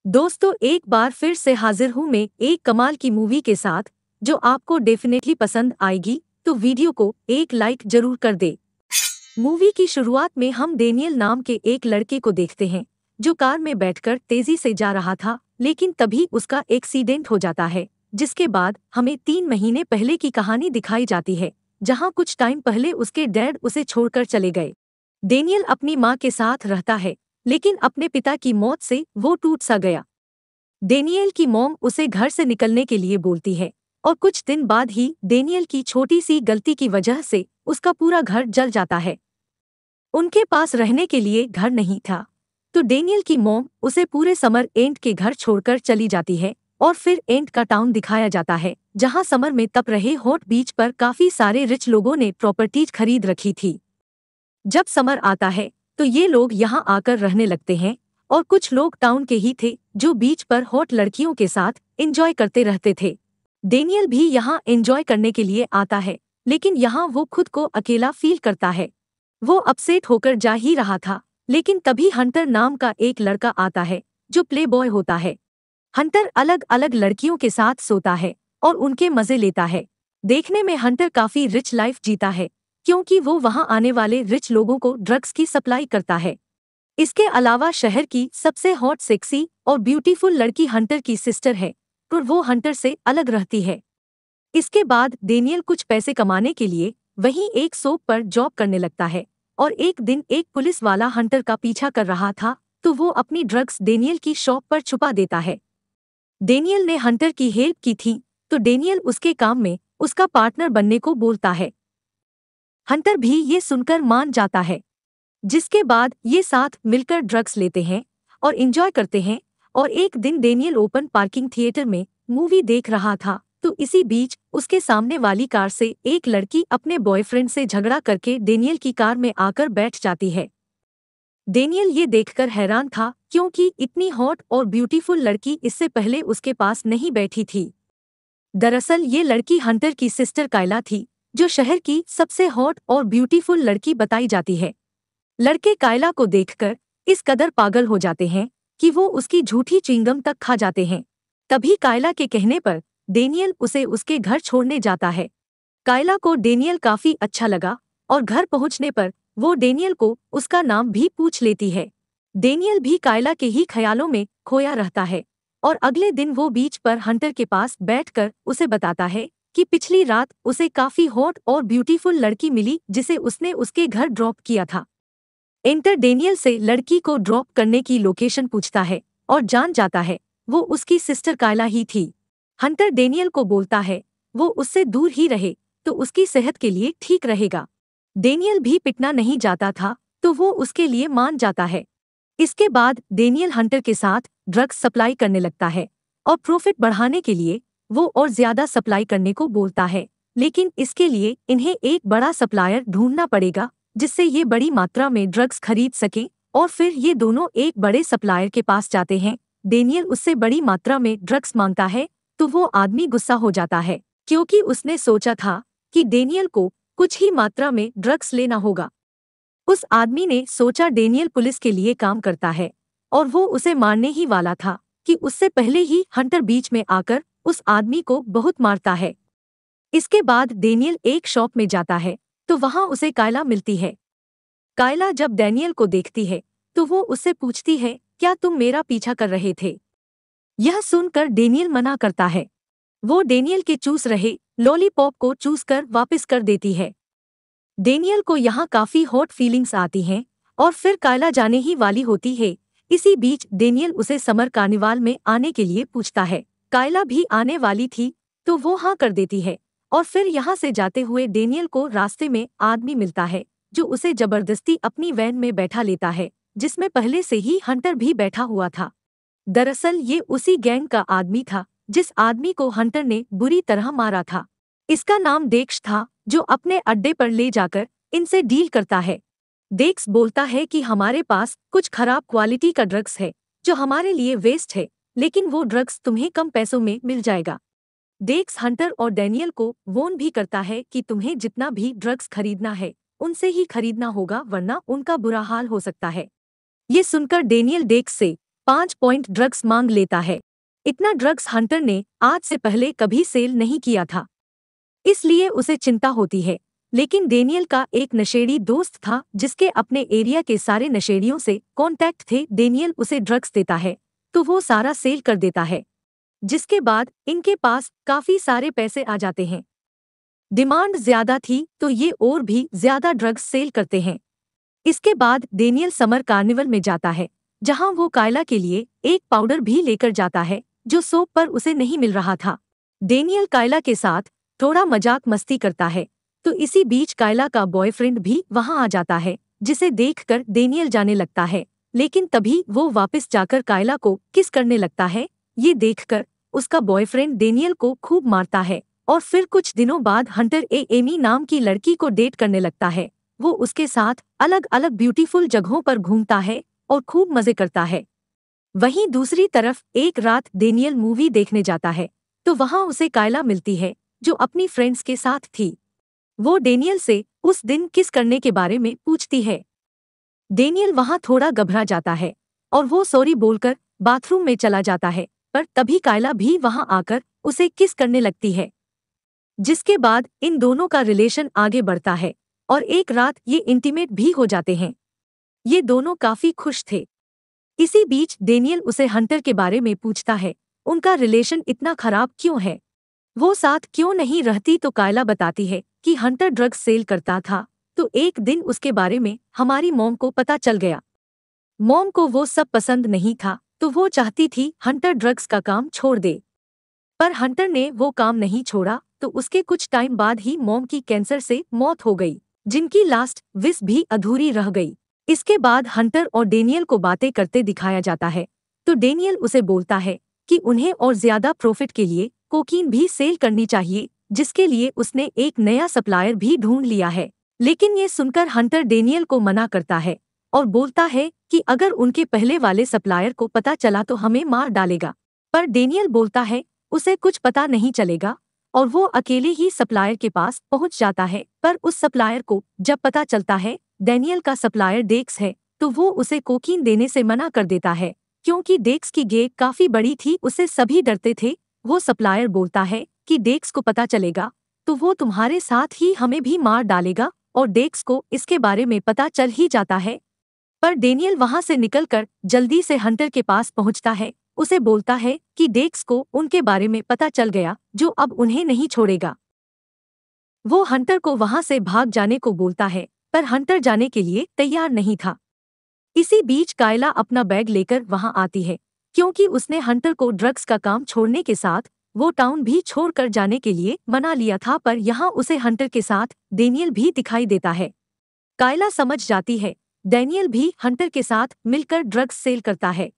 दोस्तों, एक बार फिर से हाजिर हूँ मैं एक कमाल की मूवी के साथ जो आपको डेफिनेटली पसंद आएगी। तो वीडियो को एक लाइक जरूर कर दे। मूवी की शुरुआत में हम डेनियल नाम के एक लड़के को देखते हैं जो कार में बैठकर तेजी से जा रहा था, लेकिन तभी उसका एक्सीडेंट हो जाता है। जिसके बाद हमें 3 महीने पहले की कहानी दिखाई जाती है, जहाँ कुछ टाइम पहले उसके डैड उसे छोड़कर चले गए। डेनियल अपनी माँ के साथ रहता है, लेकिन अपने पिता की मौत से वो टूट सा गया। डेनियल की मॉम उसे घर से निकलने के लिए बोलती है और कुछ दिन बाद ही डेनियल की छोटी सी गलती की वजह से उसका पूरा घर जल जाता है। उनके पास रहने के लिए घर नहीं था, तो डेनियल की मॉम उसे पूरे समर एंट के घर छोड़कर चली जाती है। और फिर एंट का टाउन दिखाया जाता है, जहां समर में तप रहे हॉट बीच पर काफी सारे रिच लोगों ने प्रॉपर्टीज खरीद रखी थी। जब समर आता है तो ये लोग यहाँ आकर रहने लगते हैं, और कुछ लोग टाउन के ही थे जो बीच पर हॉट लड़कियों के साथ एंजॉय करते रहते थे। डेनियल भी यहाँ एंजॉय करने के लिए आता है, लेकिन यहाँ वो खुद को अकेला फील करता है। वो अपसेट होकर जा ही रहा था, लेकिन तभी हंटर नाम का एक लड़का आता है जो प्ले बॉय होता है। हंटर अलग अलग लड़कियों के साथ सोता है और उनके मजे लेता है। देखने में हंटर काफी रिच लाइफ जीता है, क्योंकि वो वहां आने वाले रिच लोगों को ड्रग्स की सप्लाई करता है। इसके अलावा शहर की सबसे हॉट, सेक्सी और ब्यूटीफुल लड़की हंटर की सिस्टर है, पर वो हंटर से अलग रहती है। इसके बाद डेनियल कुछ पैसे कमाने के लिए वहीं एक शॉप पर जॉब करने लगता है, और एक दिन एक पुलिस वाला हंटर का पीछा कर रहा था, तो वो अपनी ड्रग्स डेनियल की शॉप पर छुपा देता है। डेनियल ने हंटर की हेल्प की थी, तो डेनियल उसके काम में उसका पार्टनर बनने को बोलता है। हंटर भी ये सुनकर मान जाता है, जिसके बाद ये साथ मिलकर ड्रग्स लेते हैं और एंजॉय करते हैं। और एक दिन डेनियल ओपन पार्किंग थिएटर में मूवी देख रहा था, तो इसी बीच उसके सामने वाली कार से एक लड़की अपने बॉयफ्रेंड से झगड़ा करके डेनियल की कार में आकर बैठ जाती है। डेनियल ये देखकर हैरान था, क्योंकि इतनी हॉट और ब्यूटीफुल लड़की इससे पहले उसके पास नहीं बैठी थी। दरअसल ये लड़की हंटर की सिस्टर कायला थी, जो शहर की सबसे हॉट और ब्यूटीफुल लड़की बताई जाती है। लड़के कायला को देखकर इस कदर पागल हो जाते हैं कि वो उसकी झूठी च्युइंगम तक खा जाते हैं। तभी कायला के कहने पर डेनियल उसे उसके घर छोड़ने जाता है। कायला को डेनियल काफी अच्छा लगा, और घर पहुंचने पर वो डेनियल को उसका नाम भी पूछ लेती है। डेनियल भी कायला के ही ख्यालों में खोया रहता है, और अगले दिन वो बीच पर हंटर के पास बैठकर उसे बताता है कि पिछली रात उसे काफी हॉट और ब्यूटीफुल लड़की मिली, जिसे उसने उसके घर ड्रॉप किया था। एंटर डेनियल से लड़की को ड्रॉप करने की लोकेशन पूछता है और जान जाता है वो उसकी सिस्टर कायला ही थी। हंटर डेनियल को बोलता है वो उससे दूर ही रहे तो उसकी सेहत के लिए ठीक रहेगा। डेनियल भी पिटना नहीं जाता था, तो वो उसके लिए मान जाता है। इसके बाद डेनियल हंटर के साथ ड्रग्स सप्लाई करने लगता है, और प्रॉफिट बढ़ाने के लिए वो और ज्यादा सप्लाई करने को बोलता है। लेकिन इसके लिए इन्हें एक बड़ा सप्लायर ढूंढना पड़ेगा, जिससे ये बड़ी मात्रा में ड्रग्स खरीद सके। और फिर ये दोनों एक बड़े सप्लायर के पास जाते हैं। डेनियल उससे बड़ी मात्रा में ड्रग्स मांगता है, तो वो आदमी गुस्सा हो जाता है, क्योंकि उसने सोचा था कि डेनियल को कुछ ही मात्रा में ड्रग्स लेना होगा। उस आदमी ने सोचा डेनियल पुलिस के लिए काम करता है, और वो उसे मारने ही वाला था कि उससे पहले ही हंटर बीच में आकर उस आदमी को बहुत मारता है। इसके बाद डेनियल एक शॉप में जाता है, तो वहां उसे कायला मिलती है। कायला जब डेनियल को देखती है तो वो उससे पूछती है, क्या तुम मेरा पीछा कर रहे थे? यह सुनकर डेनियल मना करता है। वो डेनियल के चूस रहे लॉलीपॉप को चूस कर वापस कर देती है। डेनियल को यहाँ काफी हॉट फीलिंग्स आती हैं, और फिर कायला जाने ही वाली होती है। इसी बीच डेनियल उसे समर कार्निवाल में आने के लिए पूछता है। कायला भी आने वाली थी, तो वो हाँ कर देती है। और फिर यहाँ से जाते हुए डेनियल को रास्ते में आदमी मिलता है, जो उसे जबरदस्ती अपनी वैन में बैठा लेता है, जिसमें पहले से ही हंटर भी बैठा हुआ था। दरअसल ये उसी गैंग का आदमी था जिस आदमी को हंटर ने बुरी तरह मारा था। इसका नाम डेक्स था, जो अपने अड्डे पर ले जाकर इनसे डील करता है। डेक्स बोलता है कि हमारे पास कुछ खराब क्वालिटी का ड्रग्स है जो हमारे लिए वेस्ट है, लेकिन वो ड्रग्स तुम्हें कम पैसों में मिल जाएगा। डेक्स हंटर और डेनियल को वॉर्न भी करता है कि तुम्हें जितना भी ड्रग्स खरीदना है उनसे ही खरीदना होगा, वरना उनका बुरा हाल हो सकता है। ये सुनकर डेनियल डेक्स से 5 पॉइंट ड्रग्स मांग लेता है। इतना ड्रग्स हंटर ने आज से पहले कभी सेल नहीं किया था, इसलिए उसे चिंता होती है। लेकिन डेनियल का एक नशेड़ी दोस्त था जिसके अपने एरिया के सारे नशेड़ियों से कॉन्टैक्ट थे। डेनियल उसे ड्रग्स देता है तो वो सारा सेल कर देता है, जिसके बाद इनके पास काफी सारे पैसे आ जाते हैं। डिमांड ज्यादा थी तो ये और भी ज्यादा ड्रग्स सेल करते हैं। इसके बाद डेनियल समर कार्निवल में जाता है, जहां वो कायला के लिए एक पाउडर भी लेकर जाता है जो सोप पर उसे नहीं मिल रहा था। डेनियल कायला के साथ थोड़ा मजाक मस्ती करता है, तो इसी बीच कायला का बॉयफ्रेंड भी वहां आ जाता है, जिसे देखकर डेनियल जाने लगता है। लेकिन तभी वो वापस जाकर कायला को किस करने लगता है। ये देखकर उसका बॉयफ्रेंड डेनियल को खूब मारता है और फिर कुछ दिनों बाद हंटर एमी नाम की लड़की को डेट करने लगता है। वो उसके साथ अलग अलग ब्यूटीफुल जगहों पर घूमता है और खूब मजे करता है। वहीं दूसरी तरफ एक रात डेनियल मूवी देखने जाता है, तो वहां उसे कायला मिलती है जो अपनी फ्रेंड्स के साथ थी। वो डेनियल से उस दिन किस करने के बारे में पूछती है। डेनियल वहां थोड़ा घबरा जाता है और वो सॉरी बोलकर बाथरूम में चला जाता है, पर तभी कायला भी वहां आकर उसे किस करने लगती है, जिसके बाद इन दोनों का रिलेशन आगे बढ़ता है और एक रात ये इंटीमेट भी हो जाते हैं। ये दोनों काफी खुश थे। इसी बीच डेनियल उसे हंटर के बारे में पूछता है, उनका रिलेशन इतना खराब क्यों है, वो साथ क्यों नहीं रहती। तो कायला बताती है कि हंटर ड्रग्स सेल करता था, तो एक दिन उसके बारे में हमारी मॉम को पता चल गया। मॉम को वो सब पसंद नहीं था, तो वो चाहती थी हंटर ड्रग्स का काम छोड़ दे, पर हंटर ने वो काम नहीं छोड़ा। तो उसके कुछ टाइम बाद ही मॉम की कैंसर से मौत हो गई, जिनकी लास्ट विश भी अधूरी रह गई। इसके बाद हंटर और डेनियल को बातें करते दिखाया जाता है, तो डेनियल उसे बोलता है कि उन्हें और ज्यादा प्रॉफिट के लिए कोकीन भी सेल करनी चाहिए, जिसके लिए उसने एक नया सप्लायर भी ढूंढ लिया है। लेकिन ये सुनकर हंटर डेनियल को मना करता है और बोलता है कि अगर उनके पहले वाले सप्लायर को पता चला तो हमें मार डालेगा। पर डेनियल बोलता है उसे कुछ पता नहीं चलेगा और वो अकेले ही सप्लायर के पास पहुंच जाता है। पर उस सप्लायर को जब पता चलता है डेनियल का सप्लायर डेक्स है, तो वो उसे कोकीन देने से मना कर देता है, क्योंकि डेक्स की गैंग काफी बड़ी थी, उससे सभी डरते थे। वो सप्लायर बोलता है कि डेक्स को पता चलेगा तो वो तुम्हारे साथ ही हमें भी मार डालेगा, और डेक्स को इसके बारे में पता चल ही जाता है। पर डेनियल वहां से निकलकर जल्दी से हंटर के पास पहुंचता है, उसे बोलता है कि डेक्स को उनके बारे में पता चल गया, जो अब उन्हें नहीं छोड़ेगा। वो हंटर को वहां से भाग जाने को बोलता है, पर हंटर जाने के लिए तैयार नहीं था। इसी बीच कायला अपना बैग लेकर वहां आती है, क्योंकि उसने हंटर को ड्रग्स का काम छोड़ने के साथ वो टाउन भी छोड़कर जाने के लिए मना लिया था। पर यहाँ उसे हंटर के साथ डेनियल भी दिखाई देता है। कायला समझ जाती है डेनियल भी हंटर के साथ मिलकर ड्रग्स सेल करता है।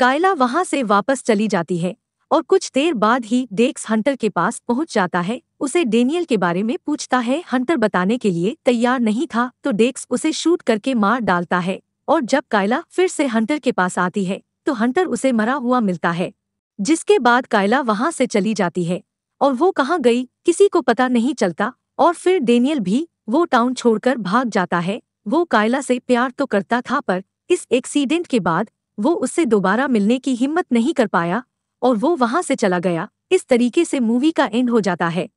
कायला वहां से वापस चली जाती है और कुछ देर बाद ही डेक्स हंटर के पास पहुंच जाता है। उसे डेनियल के बारे में पूछता है, हंटर बताने के लिए तैयार नहीं था, तो डेक्स उसे शूट करके मार डालता है। और जब कायला फिर से हंटर के पास आती है तो हंटर उसे मरा हुआ मिलता है, जिसके बाद कायला वहां से चली जाती है और वो कहाँ गई किसी को पता नहीं चलता। और फिर डेनियल भी वो टाउन छोड़कर भाग जाता है। वो कायला से प्यार तो करता था, पर इस एक्सीडेंट के बाद वो उससे दोबारा मिलने की हिम्मत नहीं कर पाया और वो वहां से चला गया। इस तरीके से मूवी का एंड हो जाता है।